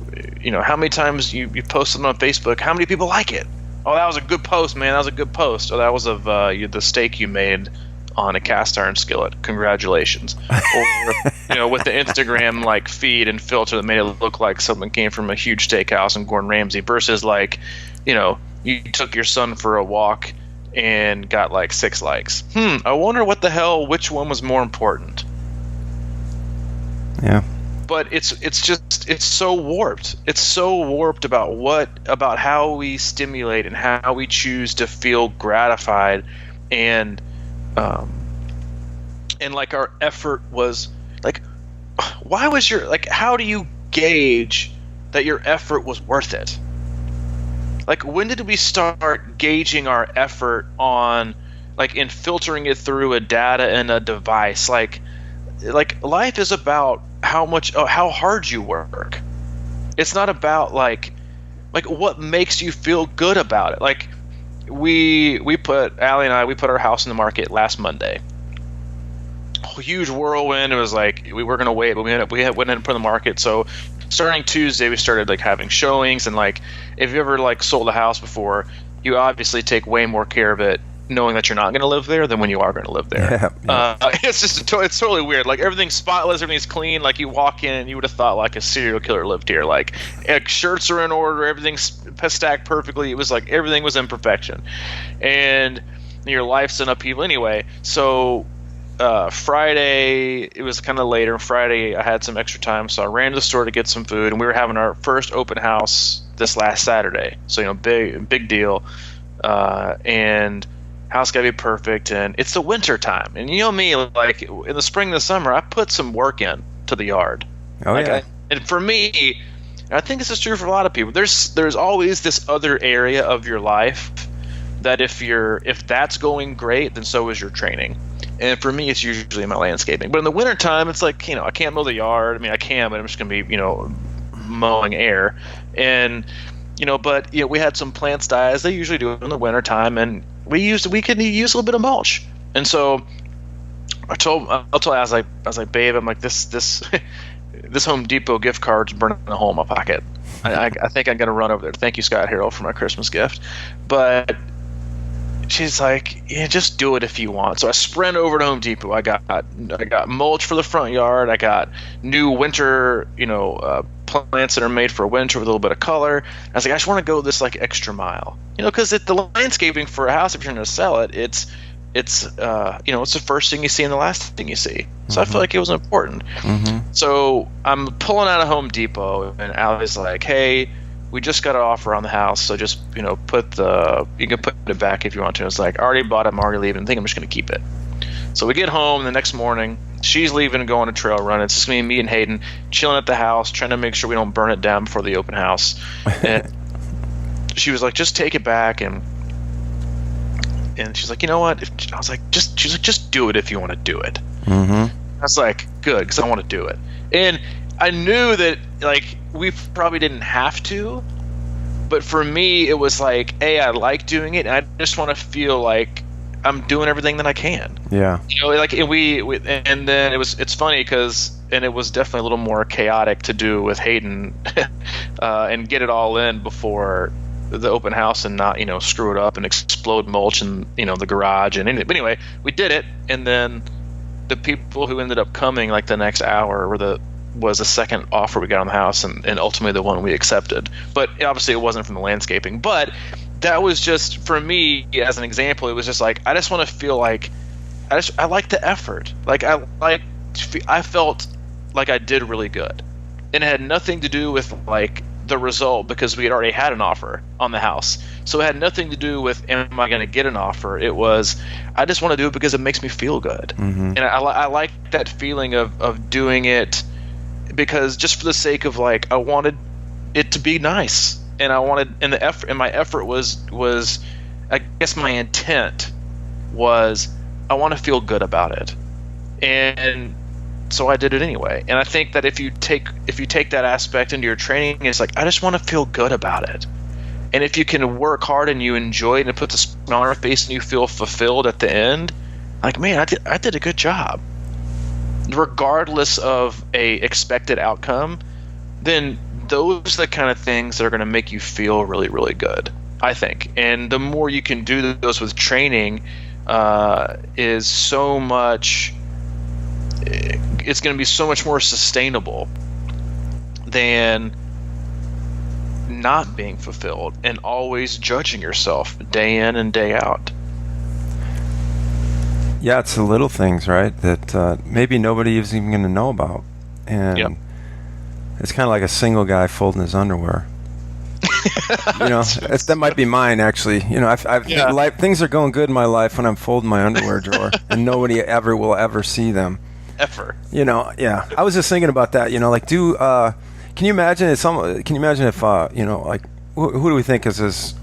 how many times you post something on Facebook, how many people like it? Oh, that was a good post, man. That was a good post. Oh, that was of the steak you made on a cast iron skillet. Congratulations. Or with the Instagram like feed and filter that made it look like something came from a huge steakhouse in Gordon Ramsay, versus like, you took your son for a walk and got like 6 likes. I wonder which one was more important. Yeah. But it's so warped. It's so warped about how we stimulate and how we choose to feel gratified, and like our effort was like, why was how do you gauge that your effort was worth it? Like, when did we start gauging our effort on like in filtering it through a data and a device. Like life is about how hard you work. It's not about like what makes you feel good about it. Like Allie and I put our house in the market last Monday. Huge whirlwind. It was like we were gonna wait, but we ended up putting it in the market. So starting Tuesday, we started like having showings, and like if you ever like sold a house before, you obviously take way more care of it knowing that you're not going to live there than when you are going to live there. Yeah. It's totally weird. Like everything's spotless, everything's clean. Like you walk in, you would have thought like a serial killer lived here. Like shirts are in order, everything's stacked perfectly. It was like everything was in perfection, and your life's in upheaval anyway. So Friday, it was kind of later. Friday, I had some extra time, so I ran to the store to get some food, and we were having our first open house this last Saturday. So big deal, and house gotta be perfect, and it's the winter time, and you know me, like in the spring and the summer, I put some work in to the yard. Oh yeah. And for me, and I think this is true for a lot of people, there's always this other area of your life that if that's going great, then so is your training. And for me, it's usually my landscaping. But in the wintertime, it's like, I can't mow the yard. I mean, I can, but I'm just going to be, mowing air. And, but we had some plants die, as they usually do in the wintertime, and we could use a little bit of mulch. And so I told I was like, babe, I'm like, this Home Depot gift card's burning a hole in my pocket. I think I'm going to run over there. Thank you, Scott Harrell, for my Christmas gift. But she's like, yeah, just do it if you want. So I sprint over to Home Depot. I got mulch for the front yard. I got new winter, plants that are made for winter with a little bit of color. I was like, I just want to go this like extra mile, because the landscaping for a house, if you're going to sell it, it's the first thing you see and the last thing you see. So I feel like it was important. Mm-hmm. So I'm pulling out of Home Depot, and Allie's like, hey, we just got an offer on the house, so just you can put it back if you want to. It's like, I already bought it, I'm already leaving. I think I'm just going to keep it. So we get home the next morning. She's leaving and going to trail run. It's just me and Hayden chilling at the house, trying to make sure we don't burn it down before the open house. And she was like, just take it back, and she's like, you know what? I was like, she's like, just do it if you want to do it. Mm-hmm. I was like, good, because I want to do it. And I knew that like we probably didn't have to, but for me it was like, I like doing it, and I just want to feel like I'm doing everything that I can. Yeah. Like and then it's funny because it was definitely a little more chaotic to do with Hayden and get it all in before the open house and not screw it up and explode mulch in the garage but anyway, we did it, and then the people who ended up coming like the next hour was the second offer we got on the house, and ultimately the one we accepted. But obviously it wasn't from the landscaping. But that was just, for me, as an example, it was just like, I just want to feel like I like the effort. Like I felt like I did really good, and it had nothing to do with like the result, because we had already had an offer on the house. So it had nothing to do with, am I going to get an offer? It was, I just want to do it because it makes me feel good. Mm-hmm. And I like that feeling of doing it, because just for the sake of like, I wanted it to be nice, and my effort was I guess my intent was, I want to feel good about it, and so I did it anyway. And I think that if you take that aspect into your training, it's like, I just want to feel good about it. And if you can work hard and you enjoy it and put the smile on your face and you feel fulfilled at the end, like, man, I did a good job, regardless of a expected outcome, then those are the kind of things that are going to make you feel really, really good, I think. And the more you can do those with training, is so much. It's going to be so much more sustainable than not being fulfilled and always judging yourself day in and day out. Yeah, it's the little things, right, that maybe nobody is even going to know about. And yep. It's kind of like a single guy folding his underwear. That might be mine, actually. Things are going good in my life when I'm folding my underwear drawer, and nobody ever will ever see them. Ever. Yeah. I was just thinking about that. Can you imagine if who do we think is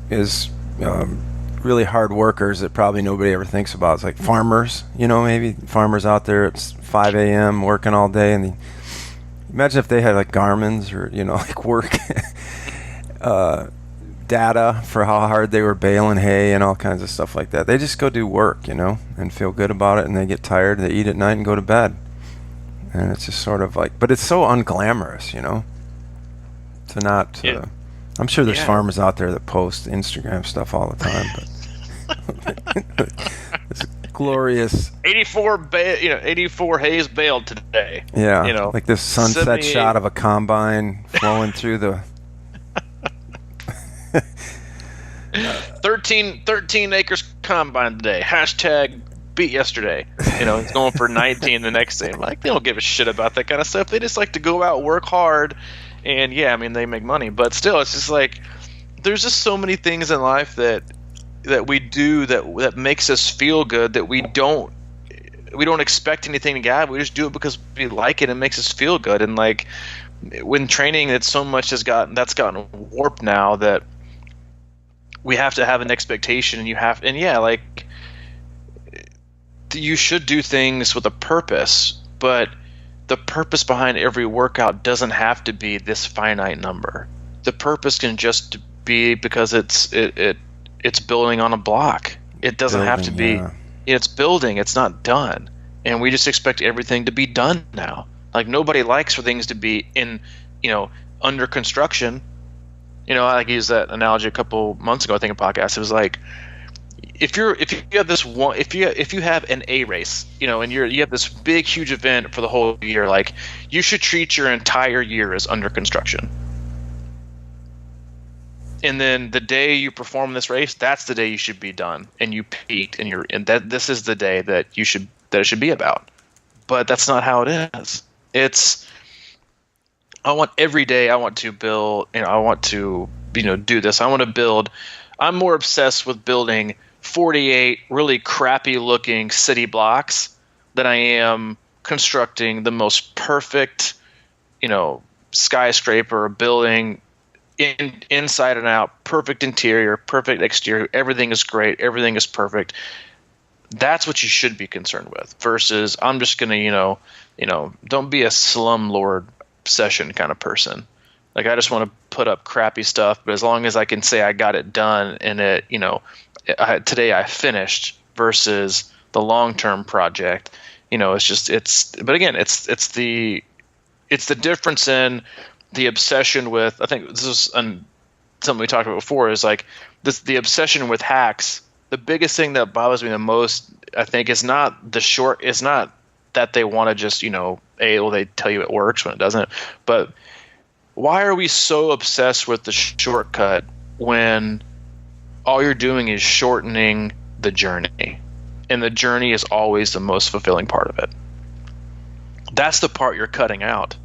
really hard workers that probably nobody ever thinks about. It's like farmers, maybe farmers out there. It's 5 a.m. working all day, and imagine if they had like Garmin's or like work data for how hard they were baling hay and all kinds of stuff like that. They just go do work, and feel good about it, and they get tired, they eat at night and go to bed. And it's just sort of like, but it's so unglamorous, to not. I'm sure there's farmers out there that post Instagram stuff all the time, but it's glorious. 84 hays baled today. Yeah, like this sunset shot of a combine flowing through the 13 acres combine today. Hashtag beat yesterday. It's going for 19 the next day. Like, they don't give a shit about that kind of stuff. They just like to go out, work hard, and they make money. But still, it's just like there's just so many things in life that we do that makes us feel good, that we don't expect anything to get. We just do it because we like it and it makes us feel good. And like when training, it's so much that's gotten warped now that we have to have an expectation, and you should do things with a purpose, but the purpose behind every workout doesn't have to be this finite number. The purpose can just be because it's building on a block. It doesn't have to be. Yeah. It's building. It's not done, and we just expect everything to be done now. Like, nobody likes for things to be under construction. I used that analogy a couple months ago, I think, in a podcast. It was like, if you have an A race, and you have this big, huge event for the whole year, like, you should treat your entire year as under construction. And then the day you perform this race, that's the day you should be done, and you peaked, and this is the day that it should be about. But that's not how it is. I want every day. I want to build. I want to do this. I want to build. I'm more obsessed with building 48 really crappy looking city blocks than I am constructing the most perfect, skyscraper building, inside and out, perfect interior, perfect exterior. Everything is great. Everything is perfect. That's what you should be concerned with. Versus, I'm just gonna, don't be a slumlord obsession kind of person. Like, I just want to put up crappy stuff, but as long as I can say I got it done and today I finished, versus the long-term project, but again, it's the difference in the obsession with, I think this is something we talked about before, is like the obsession with hacks. The biggest thing that bothers me the most, I think, is not that they want to just, they tell you it works when it doesn't, but why are we so obsessed with the shortcut when all you're doing is shortening the journey, and the journey is always the most fulfilling part of it? That's the part you're cutting out.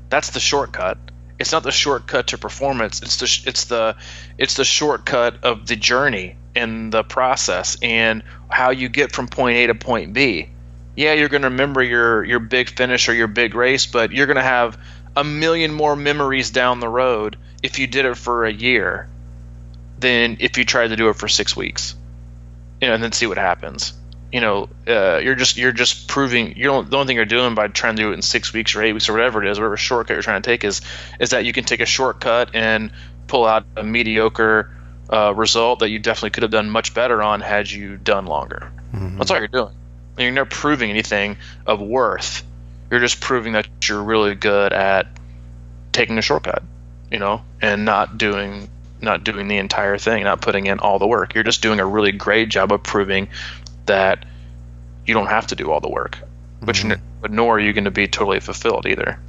That's the shortcut. It's not the shortcut to performance. It's the shortcut of the journey and the process and how you get from point A to point B. Yeah, you're going to remember your big finish or your big race, but you're going to have a million more memories down the road if you did it for a year than if you tried to do it for 6 weeks, and then see what happens. You're just proving the only thing you're doing by trying to do it in 6 weeks or 8 weeks or whatever it is, whatever shortcut you're trying to take is that you can take a shortcut and pull out a mediocre result that you definitely could have done much better on had you done longer. Mm-hmm. That's all you're doing. And you're not proving anything of worth. You're just proving that you're really good at taking a shortcut, and not doing the entire thing, not putting in all the work. You're just doing a really great job of proving that you don't have to do all the work, but nor are you going to be totally fulfilled either.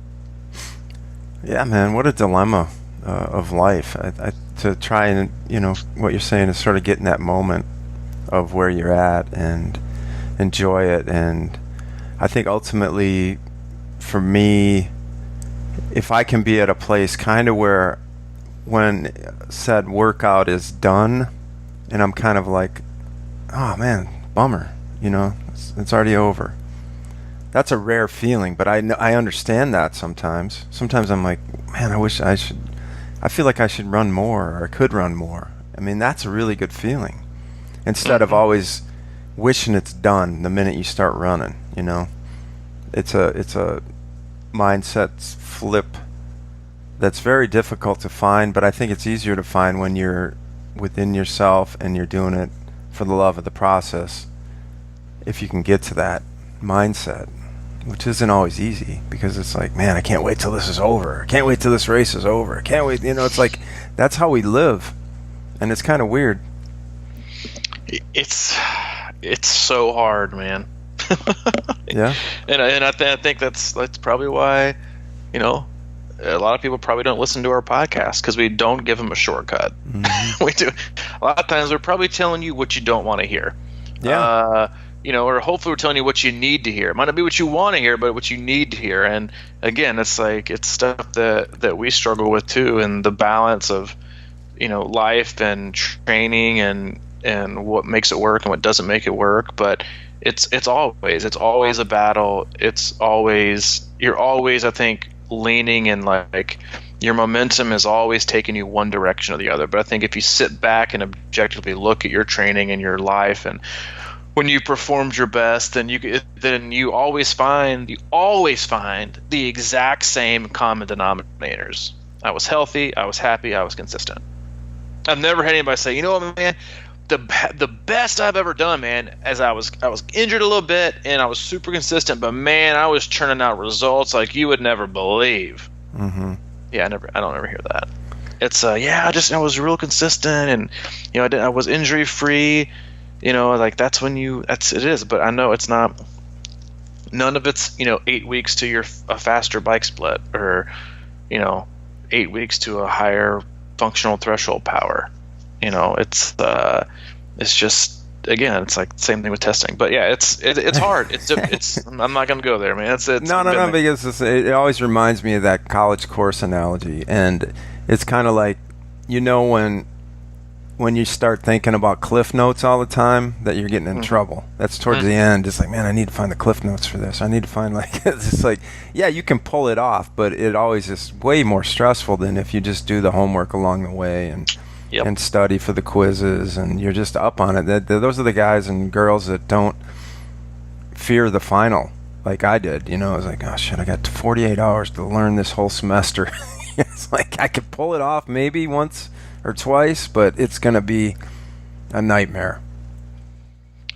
Yeah, man, what a dilemma of life. To try and, what you're saying is sort of get in that moment of where you're at and enjoy it. And I think ultimately, for me, if I can be at a place kind of where when said workout is done and I'm kind of like, oh man, bummer, it's already over. That's a rare feeling, but I understand that sometimes. Sometimes I'm like, man, I feel like I should run more, or I could run more. I mean, that's a really good feeling. instead of always wishing it's done the minute you start running. It's a mindset flip that's very difficult to find, but I think it's easier to find when you're within yourself and you're doing it for the love of the process. If you can get to that mindset, which isn't always easy, because it's like, man, I can't wait till this is over. I can't wait till this race is over. I can't wait. It's like, that's how we live. And it's kind of weird. It's so hard, man. Yeah. And I think that's probably why, a lot of people probably don't listen to our podcast, because we don't give them a shortcut. Mm-hmm. We do. A lot of times we're probably telling you what you don't want to hear. Yeah. Or hopefully we're telling you what you need to hear. It might not be what you want to hear, but what you need to hear. And again, it's stuff that we struggle with too, and the balance of, life and training and what makes it work and what doesn't make it work. But it's always a battle. You're always, I think, leaning, and your momentum is always taking you one direction or the other. But I think if you sit back and objectively look at your training and your life, and when you performed your best, then you always find the exact same common denominators. I was healthy, I was happy, I was consistent. I've never had anybody say, man, the best I've ever done, man, as I was injured a little bit and I was super consistent, but man, I was churning out results like you would never believe. Mm-hmm. Yeah, I don't ever hear that. It's I was real consistent, and I was injury free. That's when it is. But I know it's not. None of it's 8 weeks to a faster bike split, or 8 weeks to a higher functional threshold power. It's just, again, it's like the same thing with testing. But yeah, it's hard. It's I'm not gonna go there, man. It's no, because it always reminds me of that college course analogy, and it's kind of like, when you start thinking about cliff notes all the time, that you're getting in trouble. That's towards the end. It's like, man, I need to find the cliff notes for this. I need to find it's like, yeah, you can pull it off, but it always is way more stressful than if you just do the homework along the way and study for the quizzes, and you're just up on it. Those are the guys and girls that don't fear the final like I did. I was like, oh shit, I got 48 hours to learn this whole semester. It's like, I could pull it off maybe once or twice, but it's going to be a nightmare.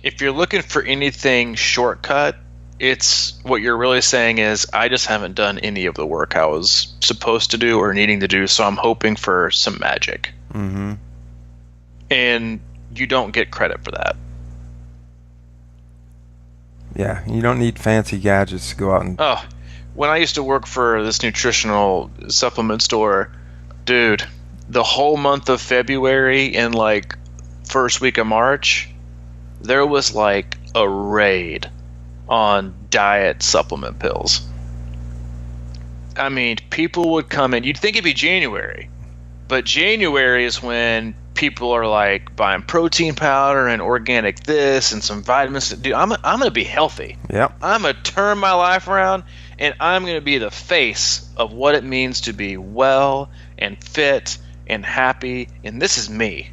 If you're looking for anything shortcut, it's what you're really saying is, I just haven't done any of the work I was supposed to do or needing to do, so I'm hoping for some magic. Mm-hmm. And you don't get credit for that. Yeah, you don't need fancy gadgets to go out and... Oh, when I used to work for this nutritional supplement store, dude, the whole month of February and first week of March, there was a raid on diet supplement pills. I mean, people would come in. You'd think it'd be January, but January is when people are buying protein powder and organic this and some vitamins. Dude, I'm gonna be healthy. Yep. I'm gonna turn my life around, and I'm gonna be the face of what it means to be well and fit and happy, and this is me.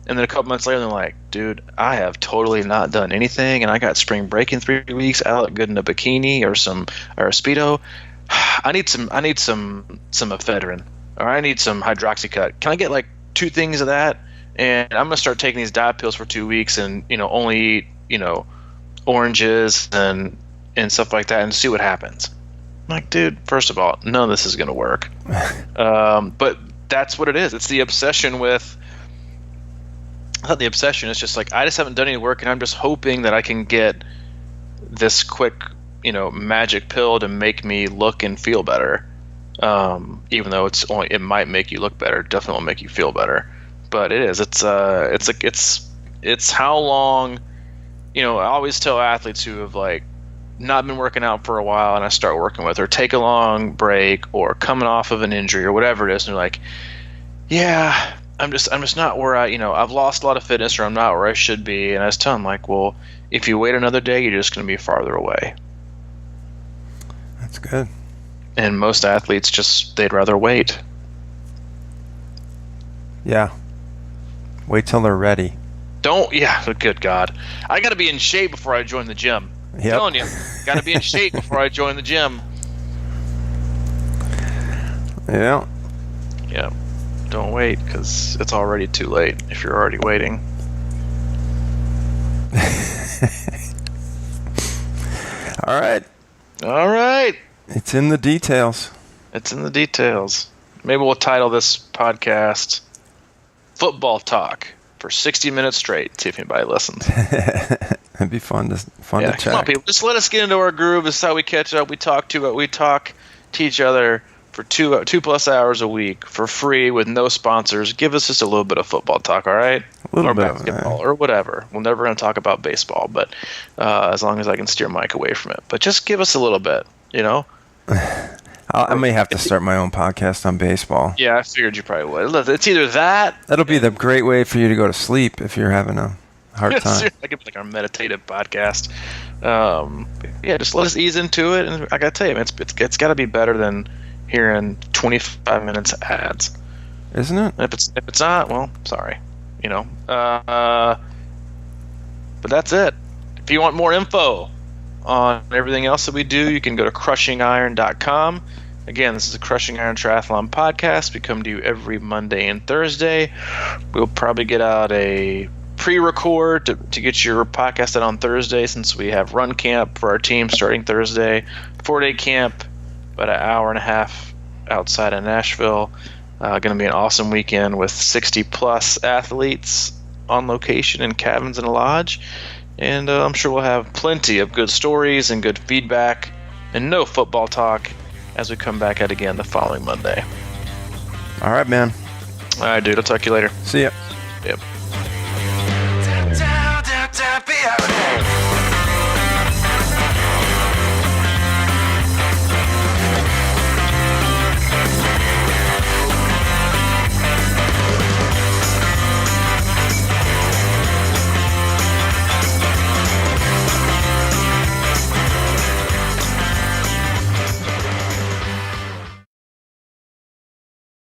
And then a couple months later, they're like, dude, I have totally not done anything, and I got spring break in 3 weeks. I look good in a bikini or a Speedo. I need some ephedrine, or I need some hydroxycut. Can I get 2 things of that? And I'm gonna start taking these diet pills for 2 weeks, and only eat oranges and stuff like that, and see what happens. I'm like, dude, first of all, none of this is gonna work. But that's what it is. It's the obsession with. Not the obsession. It's just I just haven't done any work, and I'm just hoping that I can get this quick, magic pill to make me look and feel better. Even though it might make you look better, definitely will make you feel better. But it is. It's how long. I always tell athletes who have not been working out for a while, and I start working with, or take a long break, or coming off of an injury, or whatever it is, and they're like, yeah, I'm just not where I've lost a lot of fitness, or I'm not where I should be. And I was telling them, well, if you wait another day, you're just going to be farther away. That's good. And most athletes they'd rather wait. Yeah. Wait till they're ready. Good God. I got to be in shape before I join the gym. I'm telling you, got to be in shape before I join the gym. Yeah. Yeah. Don't wait, because it's already too late if you're already waiting. All right. All right. It's in the details. It's in the details. Maybe we'll title this podcast Football Talk for 60 minutes straight. See if anybody listens. It'd be fun to chat. Come on, people. Just let us get into our groove. This is how we catch up. We talk to each other for 2+ hours a week for free with no sponsors. Give us just a little bit of football talk, all right? A little or bit, basketball or whatever. We're never going to talk about baseball, but as long as I can steer Mike away from it. But just give us a little bit, you know? I may have to start my own podcast on baseball. Yeah, I figured you probably would. It's either that. That'll be the great way for you to go to sleep if you're having a hard time. I could be like our meditative podcast. Just let us ease into it, and I gotta tell you, man, it's got to be better than hearing 25 minutes of ads, isn't it? And if it's not, well, sorry, you know. But that's it. If you want more info on everything else that we do, you can go to crushingiron.com. Again, this is the Crushing Iron Triathlon podcast. We come to you every Monday and Thursday. We'll probably get out a pre-record to get your podcast out on Thursday, since we have run camp for our team starting Thursday. 4-day camp, about an hour and a half outside of Nashville. Going to be an awesome weekend with 60+ athletes on location in cabins and a lodge. And I'm sure we'll have plenty of good stories and good feedback and no football talk as we come back at again the following Monday. All right, man. All right, dude. I'll talk to you later. See ya. Yep.